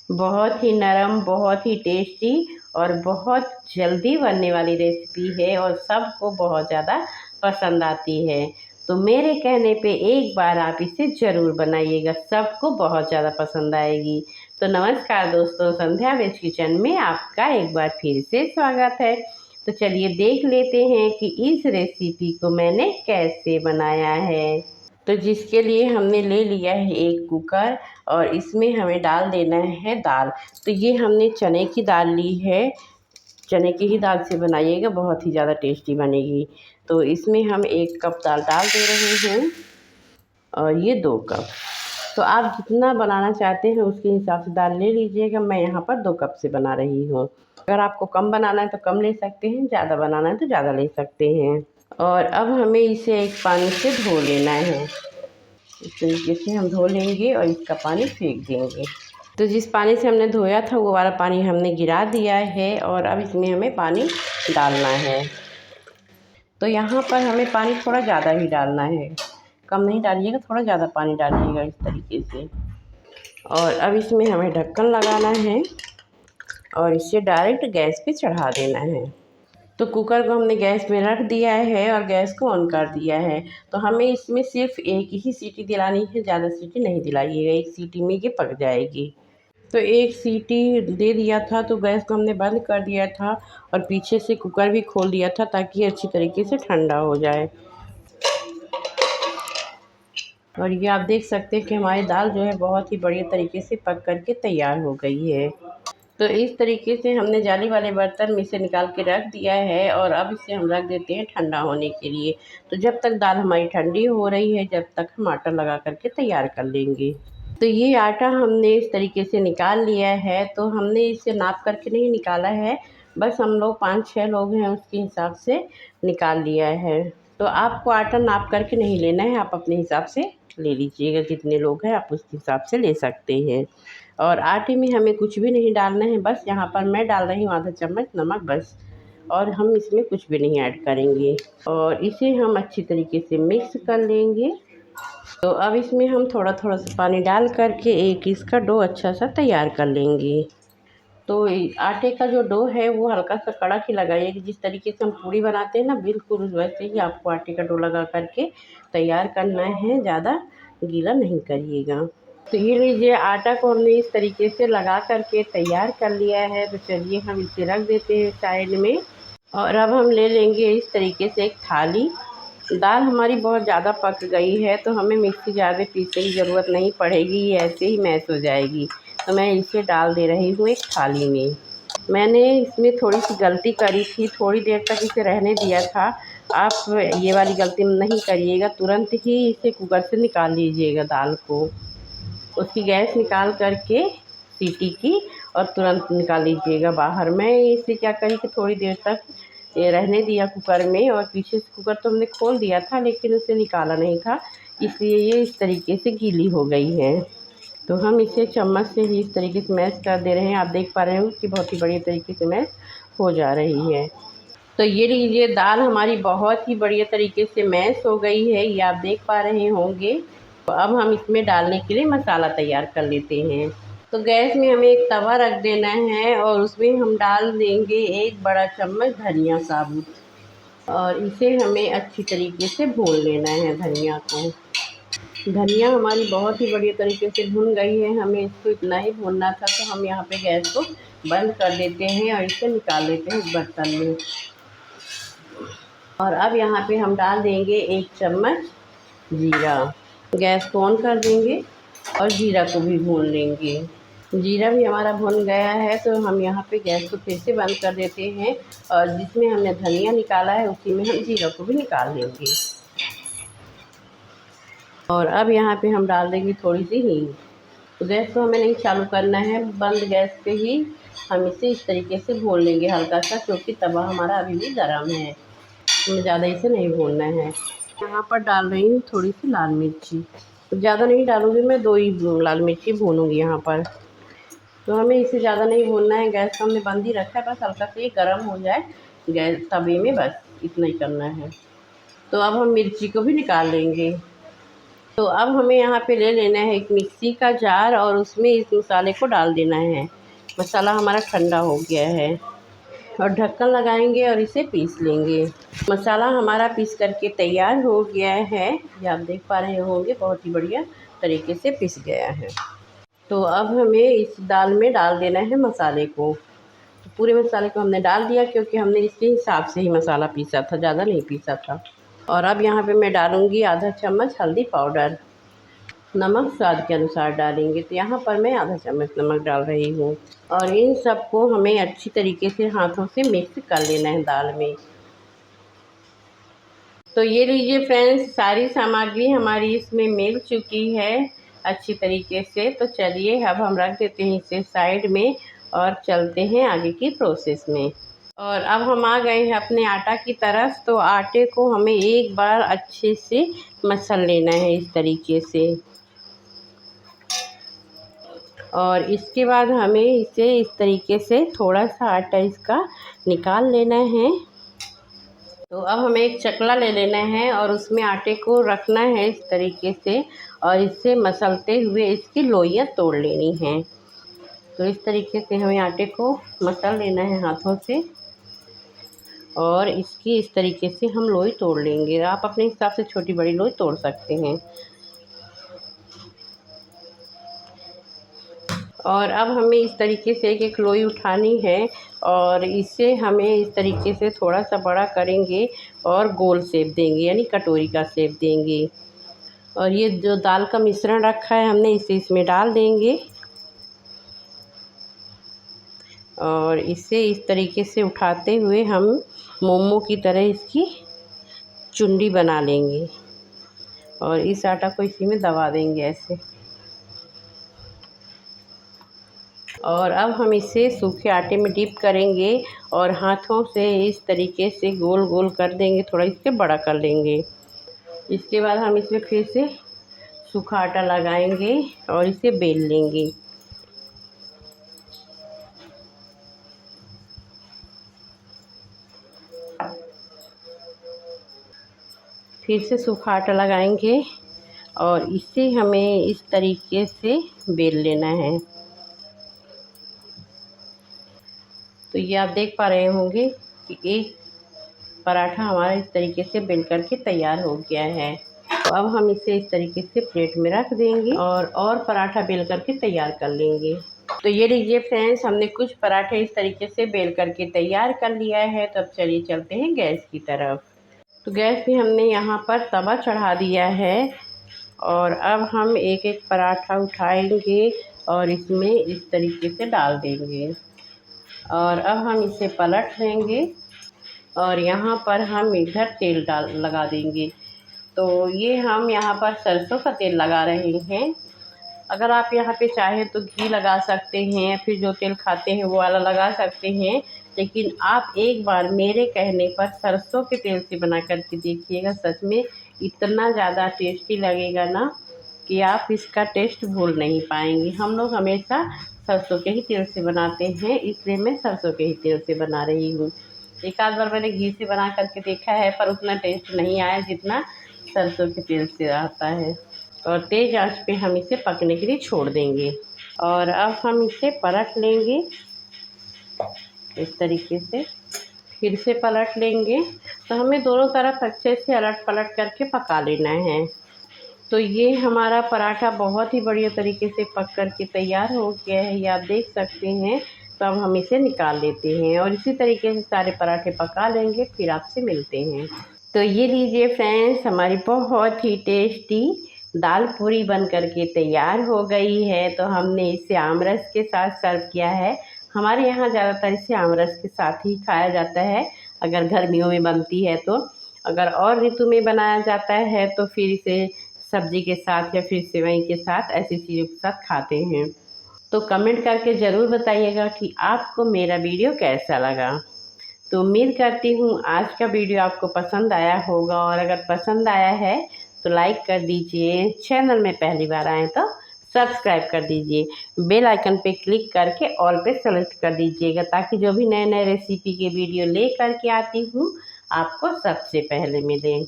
बहुत ही नरम, बहुत ही टेस्टी और बहुत जल्दी बनने वाली रेसिपी है और सबको बहुत ज़्यादा पसंद आती है। तो मेरे कहने पे एक बार आप इसे ज़रूर बनाइएगा, सबको बहुत ज़्यादा पसंद आएगी। तो नमस्कार दोस्तों, संध्या वेज किचन में आपका एक बार फिर से स्वागत है। तो चलिए देख लेते हैं कि इस रेसिपी को मैंने कैसे बनाया है। तो जिसके लिए हमने ले लिया है एक कुकर और इसमें हमें डाल देना है दाल। तो ये हमने चने की दाल ली है, चने की ही दाल से बनाइएगा, बहुत ही ज़्यादा टेस्टी बनेगी। तो इसमें हम 1 कप दाल डाल दे रहे हैं और ये 2 कप। तो आप जितना बनाना चाहते हैं उसके हिसाब से दाल ले लीजिएगा। मैं यहाँ पर 2 कप से बना रही हूँ। अगर आपको कम बनाना है तो कम ले सकते हैं, ज़्यादा बनाना है तो ज़्यादा ले सकते हैं। और अब हमें इसे एक पानी से धो लेना है। इस तरीके से हम धो लेंगे और इसका पानी फेंक देंगे। तो जिस पानी से हमने धोया था वो वाला पानी हमने गिरा दिया है और अब इसमें हमें पानी डालना है। तो यहाँ पर हमें पानी थोड़ा ज़्यादा ही डालना है, कम नहीं डालिएगा, थोड़ा ज़्यादा पानी डालिएगा इस तरीके से। और अब इसमें हमें ढक्कन लगाना है और इसे डायरेक्ट गैस पे चढ़ा देना है। तो कुकर को हमने गैस में रख दिया है और गैस को ऑन कर दिया है। तो हमें इसमें सिर्फ एक ही सीटी दिलानी है, ज़्यादा सीटी नहीं दिलाइएगा, एक सीटी में ये पक जाएगी। तो एक सीटी दे दिया था तो गैस को हमने बंद कर दिया था और पीछे से कुकर भी खोल दिया था ताकि अच्छी तरीके से ठंडा हो जाए। और ये आप देख सकते हैं कि हमारी दाल जो है बहुत ही बढ़िया तरीके से पक कर के तैयार हो गई है। तो इस तरीके से हमने जाली वाले बर्तन में से निकाल के रख दिया है और अब इसे हम रख देते हैं ठंडा होने के लिए। तो जब तक दाल हमारी ठंडी हो रही है जब तक हम आटा लगा करके तैयार कर लेंगे। तो ये आटा हमने इस तरीके से निकाल लिया है। तो हमने इसे नाप करके नहीं निकाला है, बस हम लोग 5-6 लोग हैं उसके हिसाब से निकाल लिया है। तो आपको आटा नाप करके नहीं लेना है, आप अपने हिसाब से ले लीजिएगा, जितने लोग हैं आप उसके हिसाब से ले सकते हैं। और आटे में हमें कुछ भी नहीं डालना है, बस यहाँ पर मैं डाल रही हूँ आधा चम्मच नमक बस, और हम इसमें कुछ भी नहीं ऐड करेंगे। और इसे हम अच्छी तरीके से मिक्स कर लेंगे। तो अब इसमें हम थोड़ा थोड़ा सा पानी डाल करके एक इसका डो अच्छा सा तैयार कर लेंगे। तो आटे का जो डो है वो हल्का सा कड़क ही लगाइए, जिस तरीके से हम पूड़ी बनाते हैं ना, बिल्कुल वैसे ही आपको आटे का डो लगा करके तैयार करना है, ज़्यादा गीला नहीं करिएगा। तो ये लीजिए, आटा को हमने इस तरीके से लगा करके तैयार कर लिया है। तो चलिए हम इसे रख देते हैं साइड में। और अब हम ले लेंगे इस तरीके से एक थाली। दाल हमारी बहुत ज़्यादा पक गई है तो हमें मिक्सी जार में पीसने की ज़रूरत नहीं पड़ेगी, ये ऐसे ही मैश हो जाएगी। तो मैं इसे डाल दे रही हूँ एक थाली में। मैंने इसमें थोड़ी सी गलती करी थी, थोड़ी देर तक इसे रहने दिया था। आप ये वाली गलती नहीं करिएगा, तुरंत ही इसे कुकर से निकाल लीजिएगा दाल को। उसकी गैस निकाल करके सीटी की और तुरंत निकाल लीजिएगा बाहर। मैं इसे क्या करी कि थोड़ी देर तक ये रहने दिया कुकर में, और पीछे से कुकर तो हमने खोल दिया था लेकिन उसे निकाला नहीं था, इसलिए ये इस तरीके से गीली हो गई है। तो हम इसे चम्मच से ही इस तरीके से मैश कर दे रहे हैं। आप देख पा रहे हो कि बहुत ही बढ़िया तरीके से मैश हो जा रही है। तो ये लीजिए, दाल हमारी बहुत ही बढ़िया तरीके से मैश हो गई है, ये आप देख पा रहे होंगे। तो अब हम इसमें डालने के लिए मसाला तैयार कर लेते हैं। तो गैस में हमें एक तवा रख देना है और उसमें हम डाल देंगे 1 बड़ा चम्मच धनिया साबुत, और इसे हमें अच्छी तरीके से भून लेना है धनिया को। धनिया हमारी बहुत ही बढ़िया तरीके से भुन गई है, हमें इसको इतना ही भूनना था। तो हम यहाँ पे गैस को बंद कर देते हैं और इसे निकाल लेते हैं बर्तन में। और अब यहाँ पे हम डाल देंगे 1 चम्मच जीरा। गैस को ऑन कर देंगे और जीरा को भी भून लेंगे। जीरा भी हमारा भुन गया है तो हम यहाँ पे गैस को फिर से बंद कर देते हैं और जिसमें हमने धनिया निकाला है उसी में हम जीरा को भी निकाल लेंगे। और अब यहाँ पे हम डाल देंगे थोड़ी सी हींग। तो गैस को हमें नहीं चालू करना है, बंद गैस पे ही हम इसे इस तरीके से भून लेंगे हल्का सा, क्योंकि तवा हमारा अभी भी गर्म है, हमें ज़्यादा इसे नहीं भूनना है। यहाँ पर डाल रही हूँ थोड़ी सी लाल मिर्ची, तो ज़्यादा नहीं डालूँगी मैं, 2 ही लाल मिर्ची भूनूँगी यहाँ पर। तो हमें इसे ज़्यादा नहीं भूनना है, गैस को हमने बंद ही रखा है, बस हल्का से ये गर्म हो जाए गैस तवे में, बस इतना ही करना है। तो अब हम मिर्ची को भी निकाल लेंगे। तो अब हमें यहाँ पे ले लेना है एक मिक्सी का जार और उसमें इस मसाले को डाल देना है। मसाला हमारा ठंडा हो गया है और ढक्कन लगाएंगे और इसे पीस लेंगे। मसाला हमारा पीस करके तैयार हो गया है। ये आप देख पा रहे होंगे बहुत ही बढ़िया तरीके से पिस गया है। तो अब हमें इस दाल में डाल देना है मसाले को। तो पूरे मसाले को हमने डाल दिया क्योंकि हमने इसके हिसाब से ही मसाला पीसा था, ज़्यादा नहीं पीसा था। और अब यहाँ पे मैं डालूँगी आधा चम्मच हल्दी पाउडर। नमक स्वाद के अनुसार डालेंगे, तो यहाँ पर मैं आधा चम्मच नमक डाल रही हूँ। और इन सबको हमें अच्छी तरीके से हाथों से मिक्स कर लेना है दाल में। तो ये लीजिए फ्रेंड्स, सारी सामग्री हमारी इसमें मिल चुकी है अच्छी तरीके से। तो चलिए अब हम रख देते हैं इसे साइड में और चलते हैं आगे की प्रोसेस में। और अब हम आ गए हैं अपने आटा की तरफ। तो आटे को हमें एक बार अच्छे से मसल लेना है इस तरीके से। और इसके बाद हमें इसे इस तरीके से थोड़ा सा आटा इसका निकाल लेना है। तो अब हमें एक चकला ले लेना है और उसमें आटे को रखना है इस तरीके से और इससे मसलते हुए इसकी लोइयाँ तोड़ लेनी हैं। तो इस तरीके से हमें आटे को मसल लेना है हाथों से और इसकी इस तरीके से हम लोई तोड़ लेंगे। आप अपने हिसाब से छोटी बड़ी लोई तोड़ सकते हैं। और अब हमें इस तरीके से एक एक लोई उठानी है और इसे हमें इस तरीके से थोड़ा सा बड़ा करेंगे और गोल शेप देंगे, यानी कटोरी का शेप देंगे। और ये जो दाल का मिश्रण रखा है हमने इसे इसमें डाल देंगे और इसे इस तरीके से उठाते हुए हम मोमो की तरह इसकी चुंडी बना लेंगे और इस आटा को इसी में दबा देंगे ऐसे। और अब हम इसे सूखे आटे में डिप करेंगे और हाथों से इस तरीके से गोल गोल कर देंगे, थोड़ा इसके बड़ा कर लेंगे। इसके बाद हम इसमें फिर से सूखा आटा लगाएंगे और इसे बेल लेंगे। फिर से सूखा आटा लगाएंगे और इसे हमें इस तरीके से बेल लेना है। तो ये आप देख पा रहे होंगे कि एक पराठा हमारा इस तरीके से बेल करके तैयार हो गया है। तो अब हम इसे इस तरीके से प्लेट में रख देंगे और पराठा बेल करके तैयार कर लेंगे। तो ये लीजिए फ्रेंड्स, हमने कुछ पराठे इस तरीके से बेल करके तैयार कर लिया है। तो अब चलिए चलते हैं गैस की तरफ। तो गैस पे हमने यहाँ पर तवा चढ़ा दिया है और अब हम एक एक पराठा उठाएंगे और इसमें इस तरीके से डाल देंगे और अब हम इसे पलट लेंगे और यहाँ पर हम इधर तेल लगा देंगे। तो ये हम यहाँ पर सरसों का तेल लगा रहे हैं। अगर आप यहाँ पे चाहें तो घी लगा सकते हैं, फिर जो तेल खाते हैं वो वाला लगा सकते हैं। लेकिन आप एक बार मेरे कहने पर सरसों के तेल से बना करके देखिएगा, सच में इतना ज़्यादा टेस्टी लगेगा ना कि आप इसका टेस्ट भूल नहीं पाएंगे। हम लोग हमेशा सरसों के ही तेल से बनाते हैं, इसलिए मैं सरसों के ही तेल से बना रही हूँ। एक आध बार मैंने घी से बना करके देखा है पर उतना टेस्ट नहीं आया जितना सरसों के तेल से आता है। और तेज़ आंच पे हम इसे पकने के लिए छोड़ देंगे और अब हम इसे पलट लेंगे इस तरीके से। फिर से पलट लेंगे। तो हमें दोनों तरफ अच्छे से अलट पलट करके पका लेना है। तो ये हमारा पराठा बहुत ही बढ़िया तरीके से पक कर के तैयार हो गया है, ये आप देख सकते हैं। तो अब हम इसे निकाल लेते हैं और इसी तरीके से सारे पराठे पका लेंगे, फिर आपसे मिलते हैं। तो ये लीजिए फ्रेंड्स, हमारी बहुत ही टेस्टी दाल पूरी बन कर के तैयार हो गई है। तो हमने इसे आमरस के साथ सर्व किया है। हमारे यहाँ ज़्यादातर इसे आमरस के साथ ही खाया जाता है अगर गर्मियों में बनती है तो। अगर और ऋतु में बनाया जाता है तो फिर इसे सब्जी के साथ या फिर सेवई के साथ ऐसी चीज़ों के साथ खाते हैं। तो कमेंट करके ज़रूर बताइएगा कि आपको मेरा वीडियो कैसा लगा। तो उम्मीद करती हूँ आज का वीडियो आपको पसंद आया होगा और अगर पसंद आया है तो लाइक कर दीजिए। चैनल में पहली बार आए तो सब्सक्राइब कर दीजिए। बेल आइकन पे क्लिक करके ऑल पे सेलेक्ट कर दीजिएगा ताकि जो भी नए नए रेसिपी के वीडियो ले करके आती हूँ आपको सबसे पहले मिले।